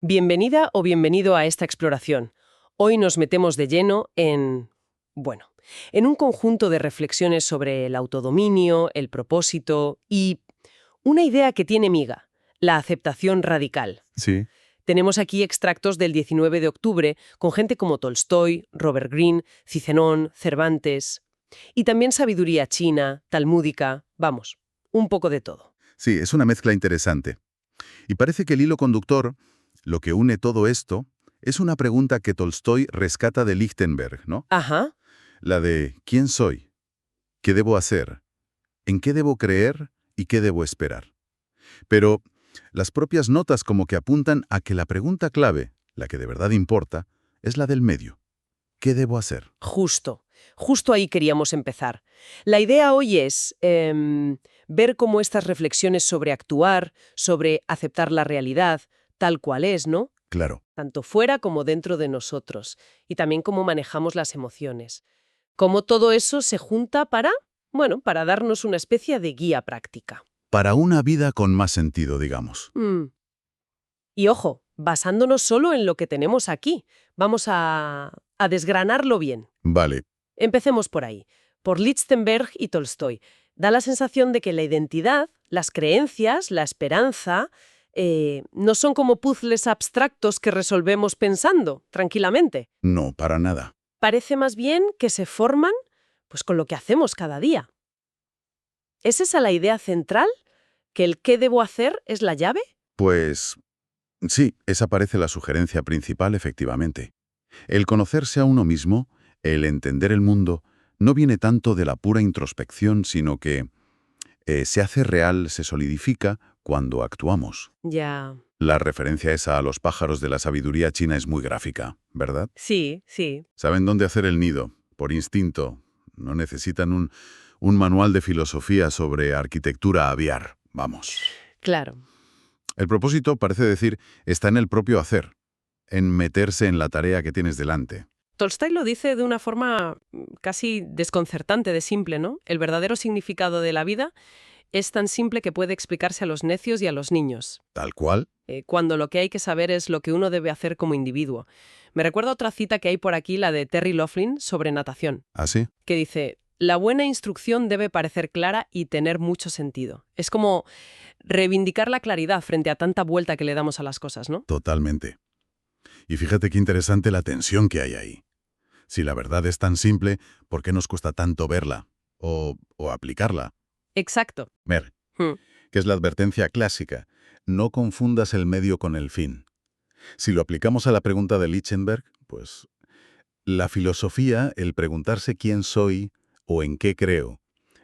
Bienvenida o bienvenido a esta exploración. Hoy nos metemos de lleno en un conjunto de reflexiones sobre el autodominio, el propósito y una idea que tiene miga, la aceptación radical. Sí, Tenemos aquí extractos del 19 de octubre con gente como Tolstoy, Robert Greene, Cicerón, Cervantes y también sabiduría china, talmúdica, vamos, un poco de todo. sí, es una mezcla interesante. Y parece que el hilo conductor, lo que une todo esto, es una pregunta que Tolstoy rescata de Lichtenberg, ¿no? Ajá, La de ¿quién soy? ¿Qué debo hacer? ¿En qué debo creer? ¿Y qué debo esperar? Pero las propias notas como que apuntan a que la pregunta clave, la que de verdad importa, es la del medio. ¿Qué debo hacer? justo ahí queríamos empezar. La idea hoy es ver cómo estas reflexiones sobre actuar, sobre aceptar la realidad, tal cual es, ¿no? Claro, Tanto fuera como dentro de nosotros, y también cómo manejamos las emociones. Cómo todo eso se junta para darnos una especie de guía práctica. para una vida con más sentido, digamos. Y ojo, basándonos solo en lo que tenemos aquí, vamos a desgranarlo bien. Vale, Empecemos por ahí, por Lichtenberg y Tolstoy. Da la sensación de que la identidad, las creencias, la esperanza, no son como puzzles abstractos que resolvemos pensando, tranquilamente. no, para nada. Parece más bien que se forman, pues, con lo que hacemos cada día. ¿Es esa la idea central? ¿Que el qué debo hacer es la llave? Pues sí, esa parece la sugerencia principal, efectivamente. El conocerse a uno mismo, el entender el mundo, no viene tanto de la pura introspección, sino que se hace real, se solidifica cuando actuamos. Ya. La referencia esa a los pájaros de la sabiduría china es muy gráfica, ¿verdad? Sí, sí. Saben dónde hacer el nido, por instinto. No necesitan un manual de filosofía sobre arquitectura aviar, vamos. Claro. El propósito, parece decir, está en el propio hacer, en meterse en la tarea que tienes delante. Tolstoy lo dice de una forma casi desconcertante de simple, ¿no? El verdadero significado de la vida es tan simple que puede explicarse a los necios y a los niños, Tal cual. cuando lo que hay que saber es lo que uno debe hacer como individuo. Me recuerda otra cita que hay por aquí, la de Terry Laughlin, sobre natación, ¿Así? que dice: la buena instrucción debe parecer clara y tener mucho sentido. Es como reivindicar la claridad frente a tanta vuelta que le damos a las cosas, ¿no? Totalmente. Y fíjate qué interesante la tensión que hay ahí. Si la verdad es tan simple, ¿por qué nos cuesta tanto verla? O aplicarla. Exacto. Ver, Hmm. que es la advertencia clásica. No confundas el medio con el fin. Si lo aplicamos a la pregunta de Lichtenberg, pues la filosofía, el preguntarse quién soy o en qué creo,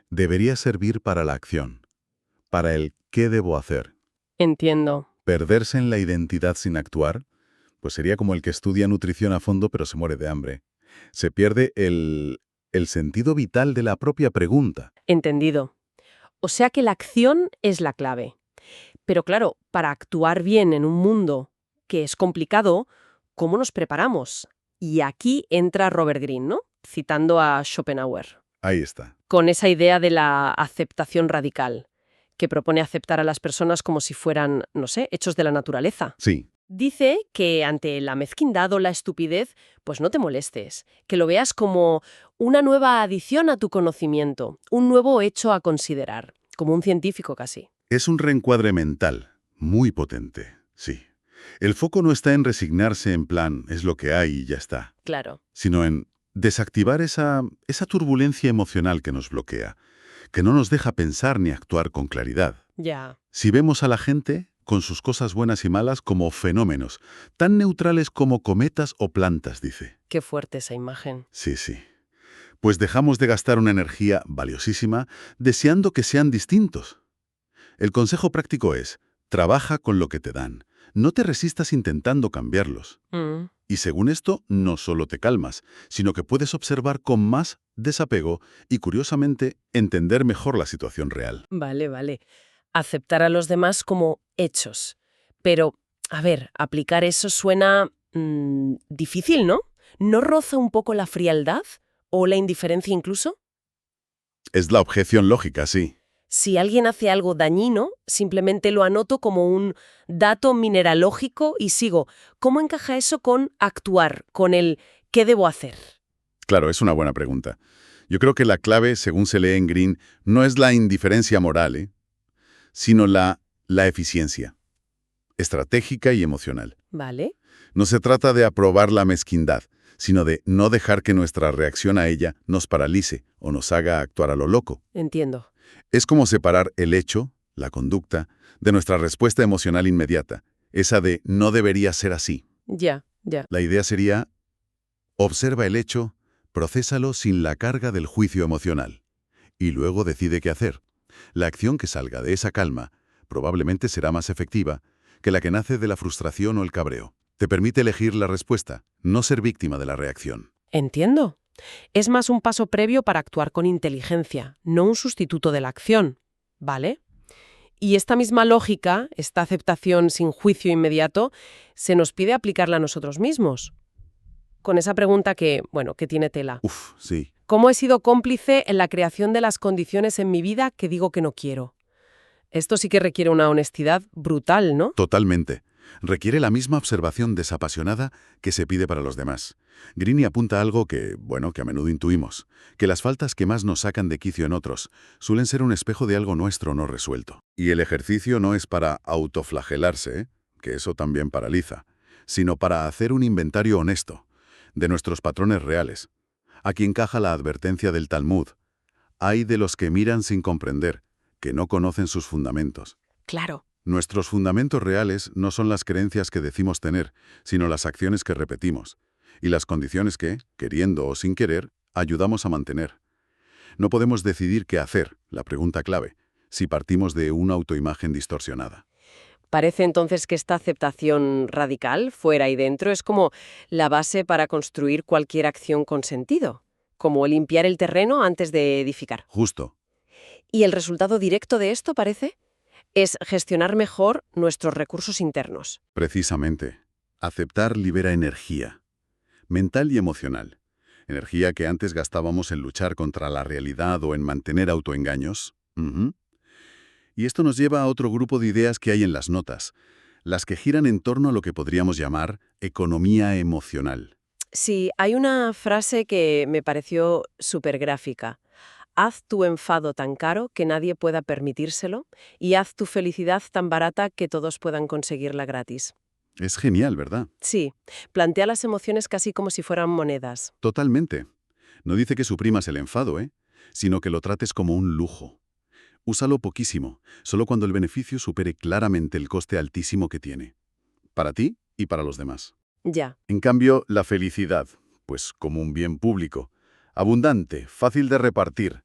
debería servir para la acción, para el qué debo hacer. Entiendo. Perderse en la identidad sin actuar, pues sería como el que estudia nutrición a fondo pero se muere de hambre. Se pierde el sentido vital de la propia pregunta. Entendido. O sea que la acción es la clave. Pero claro, para actuar bien en un mundo que es complicado, ¿cómo nos preparamos? Y aquí entra Robert Greene, ¿no? Citando a Schopenhauer, Ahí está. con esa idea de la aceptación radical, que propone aceptar a las personas como si fueran, no sé, hechos de la naturaleza. Sí, Dice que ante la mezquindad o la estupidez, pues no te molestes, que lo veas como una nueva adición a tu conocimiento, un nuevo hecho a considerar, como un científico casi. es un reencuadre mental muy potente, sí. El foco no está en resignarse en plan, es lo que hay y ya está, Claro. sino en desactivar esa turbulencia emocional que nos bloquea, que no nos deja pensar ni actuar con claridad. Ya. Si vemos a la gente, con sus cosas buenas y malas, como fenómenos, tan neutrales como cometas o plantas, dice. Qué fuerte esa imagen. Sí, sí. Pues dejamos de gastar una energía valiosísima deseando que sean distintos. El consejo práctico es, trabaja con lo que te dan. No te resistas intentando cambiarlos. Mm, Y según esto, no solo te calmas, sino que puedes observar con más desapego y, curiosamente, entender mejor la situación real. vale, vale. Aceptar a los demás como hechos. Pero, a ver, aplicar eso suena difícil, ¿no? ¿No roza un poco la frialdad? ¿O la indiferencia incluso? Es la objeción lógica, sí. Si alguien hace algo dañino, simplemente lo anoto como un dato mineralógico y sigo. ¿Cómo encaja eso con actuar, con el qué debo hacer? Claro, es una buena pregunta. Yo creo que la clave, según se lee en Green, no es la indiferencia moral, sino la eficiencia, estratégica y emocional. ¿Vale? No se trata de aprobar la mezquindad, sino de no dejar que nuestra reacción a ella nos paralice o nos haga actuar a lo loco. Entiendo. Es como separar el hecho, la conducta, de nuestra respuesta emocional inmediata, esa de no debería ser así. Ya, ya. La idea sería, observa el hecho, procésalo sin la carga del juicio emocional, y luego decide qué hacer. La acción que salga de esa calma probablemente será más efectiva que la que nace de la frustración o el cabreo. Te permite elegir la respuesta, no ser víctima de la reacción. Entiendo. Es más un paso previo para actuar con inteligencia, no un sustituto de la acción. ¿Vale? Y esta misma lógica, esta aceptación sin juicio inmediato, se nos pide aplicarla a nosotros mismos. Con esa pregunta que tiene tela. Uf, sí. ¿Cómo he sido cómplice en la creación de las condiciones en mi vida que digo que no quiero? Esto sí que requiere una honestidad brutal, ¿no? Totalmente. Requiere la misma observación desapasionada que se pide para los demás. Greene apunta algo que a menudo intuimos, que las faltas que más nos sacan de quicio en otros suelen ser un espejo de algo nuestro no resuelto. Y el ejercicio no es para autoflagelarse, que eso también paraliza, sino para hacer un inventario honesto de nuestros patrones reales. Aquí encaja la advertencia del Talmud. Hay de los que miran sin comprender, que no conocen sus fundamentos. Claro. Nuestros fundamentos reales no son las creencias que decimos tener, sino las acciones que repetimos, y las condiciones que, queriendo o sin querer, ayudamos a mantener. No podemos decidir qué hacer, la pregunta clave, si partimos de una autoimagen distorsionada. Parece entonces que esta aceptación radical, fuera y dentro, es como la base para construir cualquier acción con sentido, como limpiar el terreno antes de edificar. Justo. Y el resultado directo de esto, parece, es gestionar mejor nuestros recursos internos. Precisamente. Aceptar libera energía, mental y emocional. Energía que antes gastábamos en luchar contra la realidad o en mantener autoengaños. Y esto nos lleva a otro grupo de ideas que hay en las notas, las que giran en torno a lo que podríamos llamar economía emocional. Sí, hay una frase que me pareció súper gráfica. Haz tu enfado tan caro que nadie pueda permitírselo y haz tu felicidad tan barata que todos puedan conseguirla gratis. Es genial, ¿verdad? Sí, plantea las emociones casi como si fueran monedas. Totalmente. No dice que suprimas el enfado, sino que lo trates como un lujo. Úsalo poquísimo, solo cuando el beneficio supere claramente el coste altísimo que tiene. Para ti y para los demás. Ya, En cambio, la felicidad, pues como un bien público, abundante, fácil de repartir.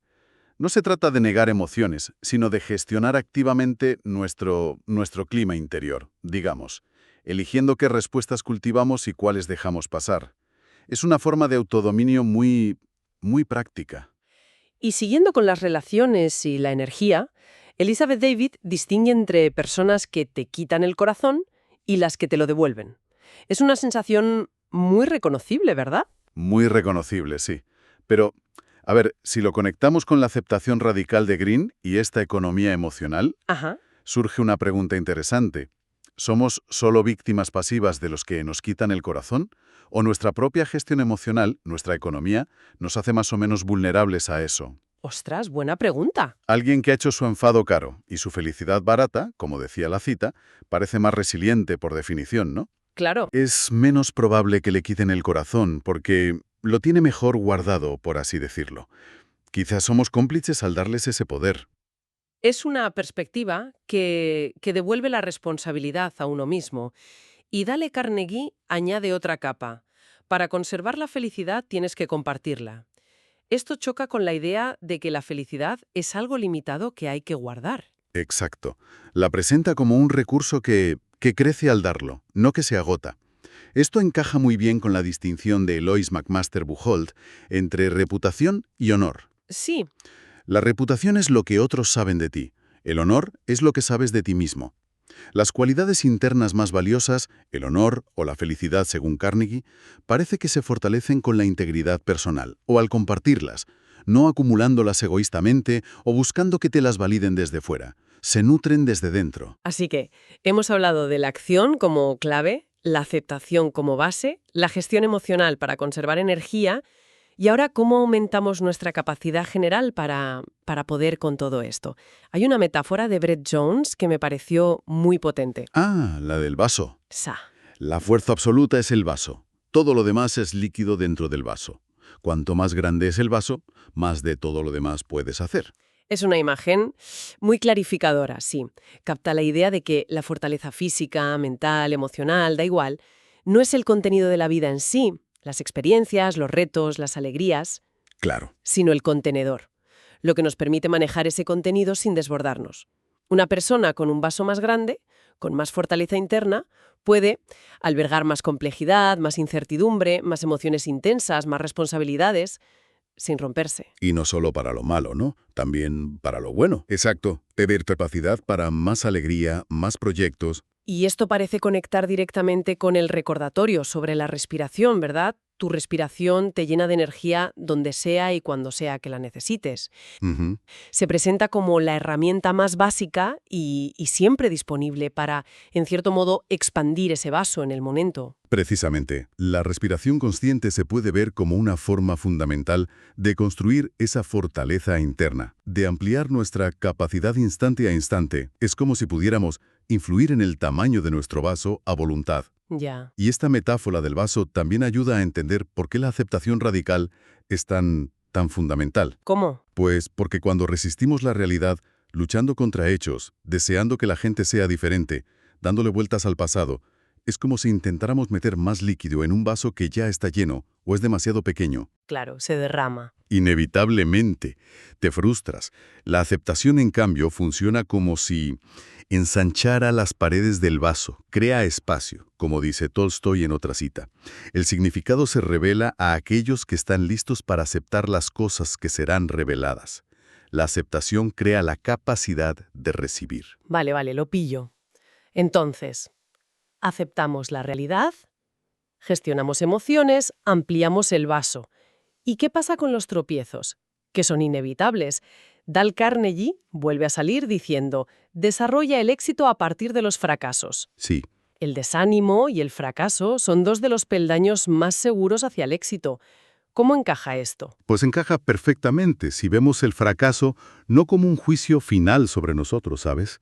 No se trata de negar emociones, sino de gestionar activamente nuestro clima interior, digamos, eligiendo qué respuestas cultivamos y cuáles dejamos pasar. Es una forma de autodominio muy práctica. y siguiendo con las relaciones y la energía, Elizabeth David distingue entre personas que te quitan el corazón y las que te lo devuelven. Es una sensación muy reconocible, ¿verdad? Muy reconocible, sí. Pero, a ver, si lo conectamos con la aceptación radical de Greene y esta economía emocional, Ajá. surge una pregunta interesante. ¿Somos solo víctimas pasivas de los que nos quitan el corazón? ¿O nuestra propia gestión emocional, nuestra economía, nos hace más o menos vulnerables a eso? Ostras, buena pregunta. Alguien que ha hecho su enfado caro y su felicidad barata, como decía la cita, parece más resiliente por definición, ¿no? Claro. Es menos probable que le quiten el corazón porque lo tiene mejor guardado, por así decirlo. Quizás somos cómplices al darles ese poder. Es una perspectiva que devuelve la responsabilidad a uno mismo. Y Dale Carnegie añade otra capa. Para conservar la felicidad tienes que compartirla. Esto choca con la idea de que la felicidad es algo limitado que hay que guardar. Exacto. La presenta como un recurso que crece al darlo, no que se agota. Esto encaja muy bien con la distinción de Eloise McMaster Buchholz entre reputación y honor. Sí, La reputación es lo que otros saben de ti. El honor es lo que sabes de ti mismo. Las cualidades internas más valiosas, el honor o la felicidad según Carnegie, parece que se fortalecen con la integridad personal o al compartirlas, no acumulándolas egoístamente o buscando que te las validen desde fuera. Se nutren desde dentro. Así que hemos hablado de la acción como clave, la aceptación como base, la gestión emocional para conservar energía y ahora cómo aumentamos nuestra capacidad general para poder con todo esto. Hay una metáfora de Brett Jones que me pareció muy potente. Ah, la del vaso. Sa. La fuerza absoluta es el vaso. Todo lo demás es líquido dentro del vaso. Cuanto más grande es el vaso, más de todo lo demás puedes hacer. Es una imagen muy clarificadora, sí. Capta la idea de que la fortaleza física, mental, emocional, da igual, no es el contenido de la vida en sí, las experiencias, los retos, las alegrías, Claro. sino el contenedor, lo que nos permite manejar ese contenido sin desbordarnos. Una persona con un vaso más grande, con más fortaleza interna, puede albergar más complejidad, más incertidumbre, más emociones intensas, más responsabilidades, sin romperse. Y no solo para lo malo, ¿no? También para lo bueno. Exacto. Tener capacidad para más alegría, más proyectos. Y esto parece conectar directamente con el recordatorio sobre la respiración, ¿verdad? Tu respiración te llena de energía donde sea y cuando sea que la necesites. Ujú. Se presenta como la herramienta más básica y siempre disponible para, en cierto modo, expandir ese vaso en el momento. Precisamente, la respiración consciente se puede ver como una forma fundamental de construir esa fortaleza interna, de ampliar nuestra capacidad instante a instante. Es como si pudiéramos influir en el tamaño de nuestro vaso a voluntad. Ya. Y esta metáfora del vaso también ayuda a entender por qué la aceptación radical es tan fundamental. ¿Cómo? Pues porque cuando resistimos la realidad, luchando contra hechos, deseando que la gente sea diferente, dándole vueltas al pasado, es como si intentáramos meter más líquido en un vaso que ya está lleno o es demasiado pequeño. Claro, se derrama. Inevitablemente, te frustras. La aceptación, en cambio, funciona como si ensanchara las paredes del vaso, crea espacio, como dice Tolstoy en otra cita. El significado se revela a aquellos que están listos para aceptar las cosas que serán reveladas. La aceptación crea la capacidad de recibir. Vale, lo pillo. Entonces, aceptamos la realidad, gestionamos emociones, ampliamos el vaso. ¿Y qué pasa con los tropiezos? Que son inevitables. Dale Carnegie vuelve a salir diciendo, desarrolla el éxito a partir de los fracasos. Sí, El desánimo y el fracaso son dos de los peldaños más seguros hacia el éxito. ¿Cómo encaja esto? pues encaja perfectamente si vemos el fracaso no como un juicio final sobre nosotros, ¿sabes?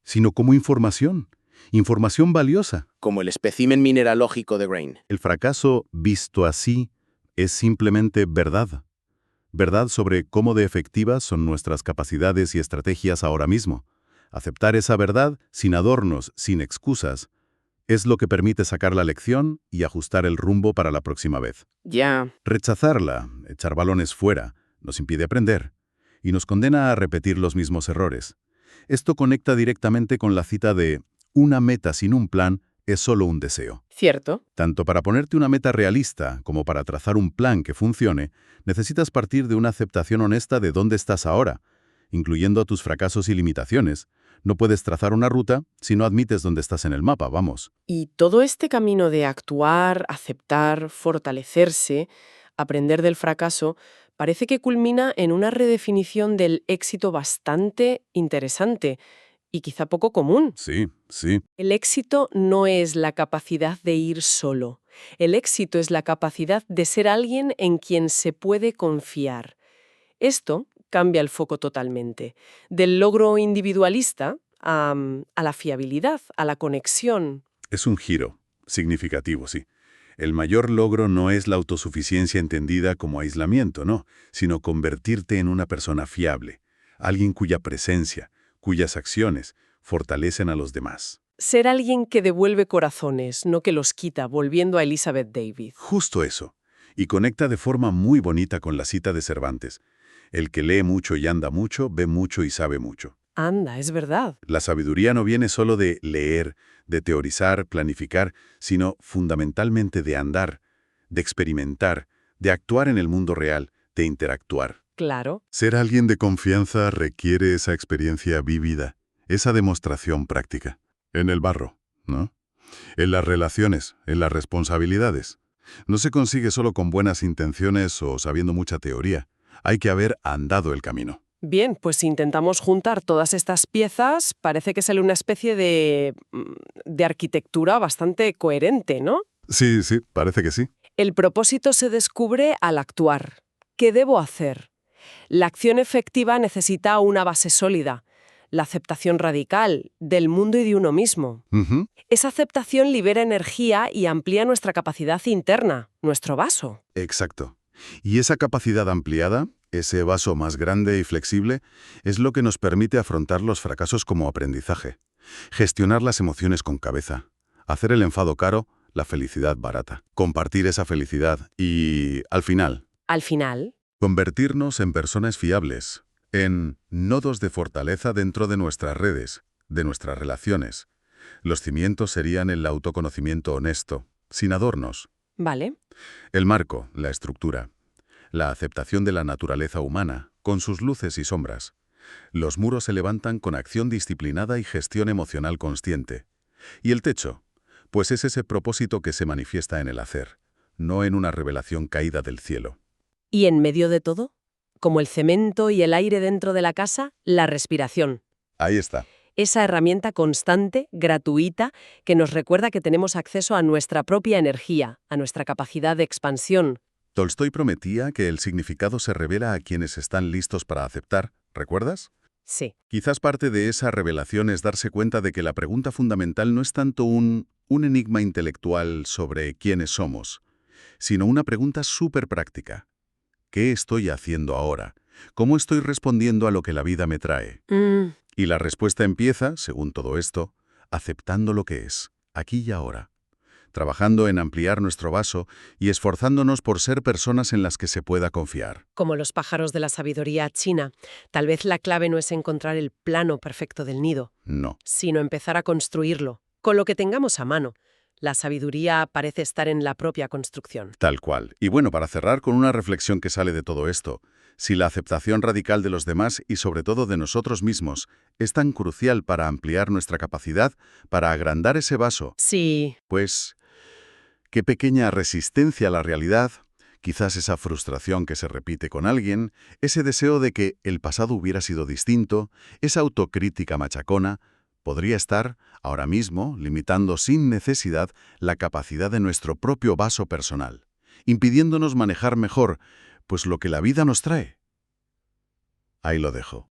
Sino como información. Información valiosa. Como el espécimen mineralógico de Grain. El fracaso, visto así, es simplemente verdad. Verdad sobre cómo de efectivas son nuestras capacidades y estrategias ahora mismo. Aceptar esa verdad, sin adornos, sin excusas, es lo que permite sacar la lección y ajustar el rumbo para la próxima vez. Ya. Rechazarla, echar balones fuera, nos impide aprender y nos condena a repetir los mismos errores. Esto conecta directamente con la cita de «una meta sin un plan es solo un deseo». ¿Cierto? Tanto para ponerte una meta realista como para trazar un plan que funcione, necesitas partir de una aceptación honesta de dónde estás ahora, incluyendo a tus fracasos y limitaciones. No puedes trazar una ruta si no admites dónde estás en el mapa, vamos. Y todo este camino de actuar, aceptar, fortalecerse, aprender del fracaso, parece que culmina en una redefinición del éxito bastante interesante y quizá poco común. Sí, sí. El éxito no es la capacidad de ir solo. El éxito es la capacidad de ser alguien en quien se puede confiar. Esto cambia el foco totalmente. Del logro individualista a la fiabilidad, a la conexión. Es un giro significativo, sí. El mayor logro no es la autosuficiencia entendida como aislamiento, no, sino convertirte en una persona fiable, alguien cuya presencia, cuyas acciones fortalecen a los demás. Ser alguien que devuelve corazones, no que los quita, volviendo a Elizabeth David. Justo eso. Y conecta de forma muy bonita con la cita de Cervantes. El que lee mucho y anda mucho, ve mucho y sabe mucho. Anda, es verdad. La sabiduría no viene solo de leer, de teorizar, planificar, sino fundamentalmente de andar, de experimentar, de actuar en el mundo real, de interactuar. Claro. Ser alguien de confianza requiere esa experiencia vívida, esa demostración práctica. En el barro, ¿no? En las relaciones, en las responsabilidades. No se consigue solo con buenas intenciones o sabiendo mucha teoría. Hay que haber andado el camino. Bien, pues si intentamos juntar todas estas piezas, parece que sale una especie de arquitectura bastante coherente, ¿no? Sí, sí, parece que sí. El propósito se descubre al actuar. ¿Qué debo hacer? La acción efectiva necesita una base sólida, la aceptación radical del mundo y de uno mismo. Ujú. Esa aceptación libera energía y amplía nuestra capacidad interna, nuestro vaso. Exacto. Y esa capacidad ampliada, ese vaso más grande y flexible, es lo que nos permite afrontar los fracasos como aprendizaje, gestionar las emociones con cabeza, hacer el enfado caro, la felicidad barata, compartir esa felicidad y, al final, Al final, convertirnos en personas fiables, en nodos de fortaleza dentro de nuestras redes, de nuestras relaciones. Los cimientos serían el autoconocimiento honesto, sin adornos. ¿vale? El marco, la estructura. La aceptación de la naturaleza humana, con sus luces y sombras. Los muros se levantan con acción disciplinada y gestión emocional consciente. Y el techo, pues es ese propósito que se manifiesta en el hacer, no en una revelación caída del cielo. Y en medio de todo, como el cemento y el aire dentro de la casa, la respiración. Ahí está. Esa herramienta constante, gratuita, que nos recuerda que tenemos acceso a nuestra propia energía, a nuestra capacidad de expansión. Tolstói prometía que el significado se revela a quienes están listos para aceptar, ¿recuerdas? Sí, Quizás parte de esa revelación es darse cuenta de que la pregunta fundamental no es tanto un enigma intelectual sobre quiénes somos, sino una pregunta súper práctica. ¿Qué estoy haciendo ahora? ¿Cómo estoy respondiendo a lo que la vida me trae? Y la respuesta empieza, según todo esto, aceptando lo que es, aquí y ahora, trabajando en ampliar nuestro vaso y esforzándonos por ser personas en las que se pueda confiar. como los pájaros de la sabiduría china. Tal vez la clave no es encontrar el plano perfecto del nido, No. sino empezar a construirlo, con lo que tengamos a mano. La sabiduría parece estar en la propia construcción. Tal cual. Y bueno, para cerrar con una reflexión que sale de todo esto, si la aceptación radical de los demás y sobre todo de nosotros mismos es tan crucial para ampliar nuestra capacidad, para agrandar ese vaso, Sí, pues, qué pequeña resistencia a la realidad, quizás esa frustración que se repite con alguien, ese deseo de que el pasado hubiera sido distinto, esa autocrítica machacona, podría estar, ahora mismo, limitando sin necesidad la capacidad de nuestro propio vaso personal, impidiéndonos manejar mejor, pues lo que la vida nos trae. Ahí lo dejo.